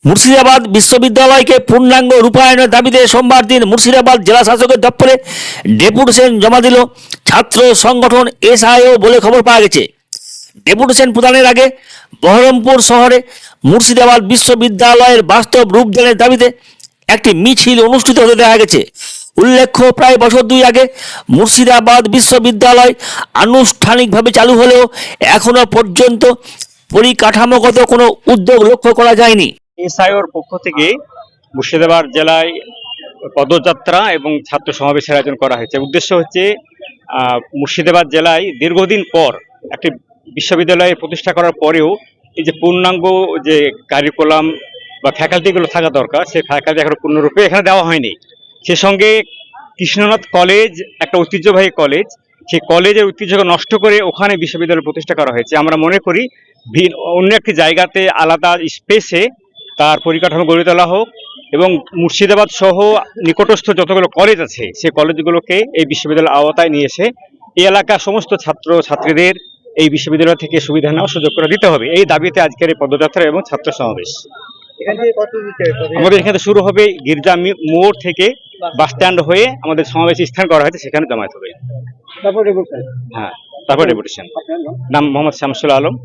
মুর্শিদাবাদ বিশ্ববিদ্যালয়কে পূর্ণাঙ্গ রূপায়ণের দাবিতে সোমবার দিন মুর্শিদাবাদ জেলা শাসকের দপ্তরে ডেপুটেশন জমা দিল ছাত্র সংগঠন এসআইও বলে খবর পাওয়া গেছে। ডেপুটেশন প্রদানের আগে বহরমপুর শহরে মুর্শিদাবাদ বিশ্ববিদ্যালয়ের বাস্তব রূপদানের দাবিতে একটি মিছিল অনুষ্ঠিত হতে দেখা গেছে। উল্লেখ্য, প্রায় বছর দুই আগে মুর্শিদাবাদ বিশ্ববিদ্যালয় আনুষ্ঠানিকভাবে চালু হলেও এখনো পর্যন্ত পরিকাঠামোগত কোনো উদ্যোগ লক্ষ্য করা যায়নি। এসআইওর পক্ষ থেকে মুর্শিদাবাদ জেলায় পদযাত্রা এবং ছাত্র সমাবেশের আয়োজন করা হয়েছে। উদ্দেশ্য হচ্ছে মুর্শিদাবাদ জেলায় দীর্ঘদিন পর একটি বিশ্ববিদ্যালয় প্রতিষ্ঠা করার পরেও এই যে পূর্ণাঙ্গ যে কারিকুলাম বা ফ্যাকাল্টিগুলো থাকা দরকার, সেই ফ্যাকাল্টি এখন পূর্ণরূপে এখানে দেওয়া হয়নি। সে সঙ্গে কৃষ্ণনাথ কলেজ একটা ঐতিহ্যবাহী কলেজ, সেই কলেজের ঐতিহ্যকে নষ্ট করে ওখানে বিশ্ববিদ্যালয় প্রতিষ্ঠা করা হয়েছে। আমরা মনে করি অন্য একটি জায়গাতে আলাদা স্পেসে তার পরিকাঠামো গড়ে তোলা হোক এবং মুর্শিদাবাদ সহ নিকটস্থ যতগুলো কলেজ আছে সেই কলেজগুলোকে এই বিশ্ববিদ্যালয়ের আওতায় নিয়ে এসে এই এলাকার সমস্ত ছাত্র ছাত্রীদের এই বিশ্ববিদ্যালয় থেকে সুবিধা নেওয়ার সুযোগ করে দিতে হবে। এই দাবিতে আজকের এই পদযাত্রা এবং ছাত্র সমাবেশ। আমাদের এখানে শুরু হবে গির্জা মোড় থেকে বাস স্ট্যান্ড হয়ে আমাদের সমাবেশ স্থান করা হয়েছে, সেখানে জমায়েত হবে। হ্যাঁ, তারপর ডেপুটেশন। নাম মোহাম্মদ শামসুল আলম,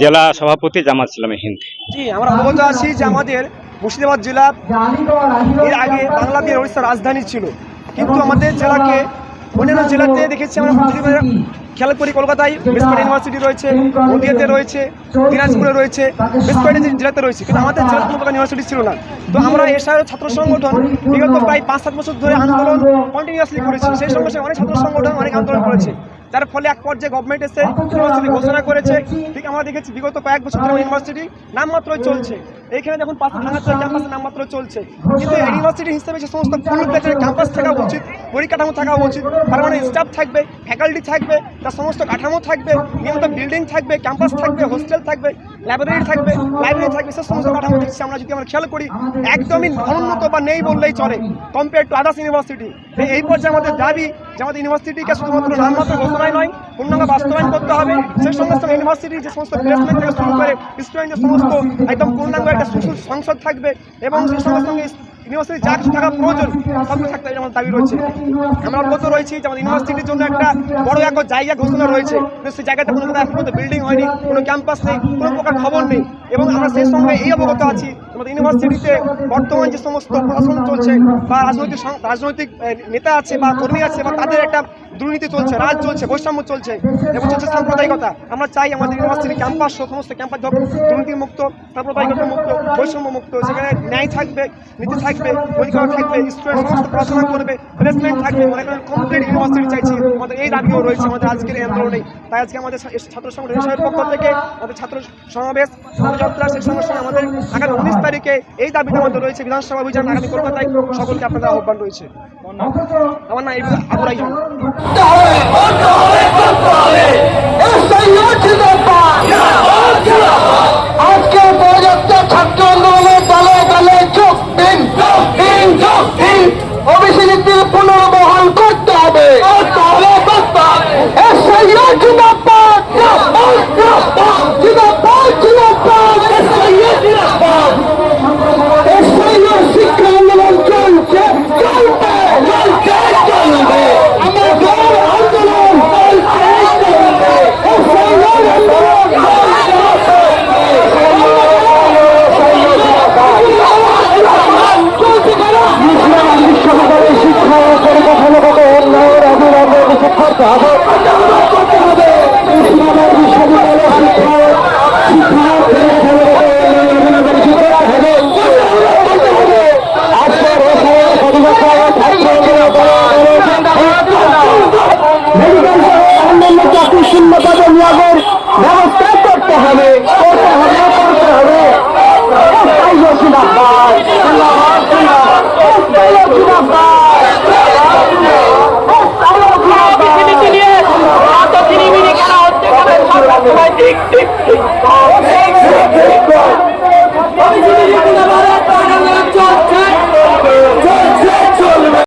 জেলা সভাপতি জামাত ইসলামী হিন্দ। জি, আমরা অবগত আছি যে আমাদের মুর্শিদাবাদ জেলা এর আগে বাংলাদেশ ওড়িশার রাজধানী ছিল, কিন্তু আমাদের জেলাকে অন্যান্য জেলাতে দেখেছি আমরা খেয়াল করি কলকাতায় বেশ কয়েকটা ইউনিভার্সিটি রয়েছে, নদিয়াতে রয়েছে, দিনাজপুরে রয়েছে, বেশ কয়েকটা জেলাতে রয়েছে, কিন্তু আমাদের জেলার কোনো প্রকার ইউনিভার্সিটি ছিল না। তো আমরা এসআইও ছাত্র সংগঠন বিগত প্রায় 5-7 বছর ধরে আন্দোলন কন্টিনিউয়াসলি করেছি। সেই সঙ্গে অনেক ছাত্র সংগঠন অনেক আন্দোলন করেছে, যার ফলে এক পর্যায়ে গভর্নমেন্ট এসে ইউনিভার্সিটি ঘোষণা করেছে। ঠিক আমরা দেখেছি বিগত কয়েক বছর ধরে ইউনিভার্সিটি নামমাত্রই চলছে। এইখানে যখন ভাঙাচোরা ক্যাম্পাসের নামমাত্র চলছে, কিন্তু ইউনিভার্সিটি হিসেবে যে সমস্ত ফুল প্লেটের ক্যাম্পাস থাকা উচিত, পরিকাঠামো থাকা উচিত, পার্মানেন্ট স্টাফ থাকবে, ফ্যাকাল্টি থাকবে, তার সমস্ত কাঠামো থাকবে, নিয়মিত বিল্ডিং থাকবে, ক্যাম্পাস থাকবে, হোস্টেল থাকবে, লাইব্রেরি থাকবে, সে সমস্ত কাঠামো দেখছি আমরা যদি আমরা খেয়াল করি একদমই অনুন্নত বা নেই বললেই চলে কম্পেয়ার টু আদার্স ইউনিভার্সিটি। এই পর্যায়ে আমাদের দাবি যে আমাদের ইউনিভার্সিটিকে শুধুমাত্র নামমাত্র ঘোষণায় নয়, পূর্ণাঙ্গ বাস্তবায়ন করতে হবে। সেই সমস্ত ইউনিভার্সিটির যে সমস্ত প্লেসমেন্ট থেকে শুরু করে স্টুডেন্টের সমস্ত একদম পূর্ণাঙ্গ একটা সংসদ থাকবে এবং সেই সঙ্গে সঙ্গে ইউনিভার্সিটি যা কিছু থাকা প্রয়োজন সবকিছু থাকতে আমাদের দাবি রয়েছে। আমরা অবগত রয়েছি যে আমাদের ইউনিভার্সিটির জন্য একটা বড় এক জায়গা ঘোষণা রয়েছে, কিন্তু সেই জায়গাটা কোনো প্রকার এখন বিল্ডিং হয়নি, কোনো ক্যাম্পাস নেই, কোনো প্রকার খবর নেই। এবং আমরা সেই সঙ্গে এই অবগত আছি আমাদের ইউনিভার্সিটিতে বর্তমান যে সমস্ত প্রশাসন চলছে বা রাজনৈতিক নেতা আছে বা কর্মী আছে বা তাদের একটা দুর্নীতি চলছে, রাজ চলছে, বৈষম্য চলছে এবং চলছে সাম্প্রদায়িকতা। আমরা চাই আমাদের ইউনিভার্সিটি ক্যাম্পাস সমস্ত ক্যাম্পাস দুর্নীতি মুক্ত, সাম্প্রদায়িকতা মুক্ত, বৈষম্য মুক্ত, সেখানে ন্যায় থাকবে, নীতি থাকবে, পরিকাঠামো থাকবে, স্টুডেন্ট সমস্ত পড়াশোনা করবে, প্লেসমেন্ট থাকবে, মানে কমপ্লিট ইউনিভার্সিটি চাইছি। আমাদের এই দাবিও রয়েছে আমাদের আজকের এই আন্দোলনে। তাই আজকে আমাদের ছাত্র সংগঠনের পক্ষ থেকে আমাদের ছাত্র সমাবেশ পদযাত্রা, সেই সঙ্গে সঙ্গে আমাদের আগামী 19 তারিখে এই দাবিটা আমাদের রয়েছে বিধানসভা অভিযান আগামী কলকাতায়। সকলকে আপনাদের আহ্বান রয়েছে। আমার নাম আবু রাইহান। আজকে পদযাত্রা ছাত্র আন্দোলনের দলে দলে যোগ দিন, ওবিসি নীতি পুনর্বহাল করতে হবে। শিক্ষা আন্দোলন চলছে, চলবে, চলবে। আমাদের আন্দোলন বিশ্ববিদ্যালয়ের শিক্ষা পরিকাঠামোগত উন্নয়নের অবিলম্বে নিশ্চিত করতে হবে। অন্যান্য চাকরি শূন্য পদে নিয়োগের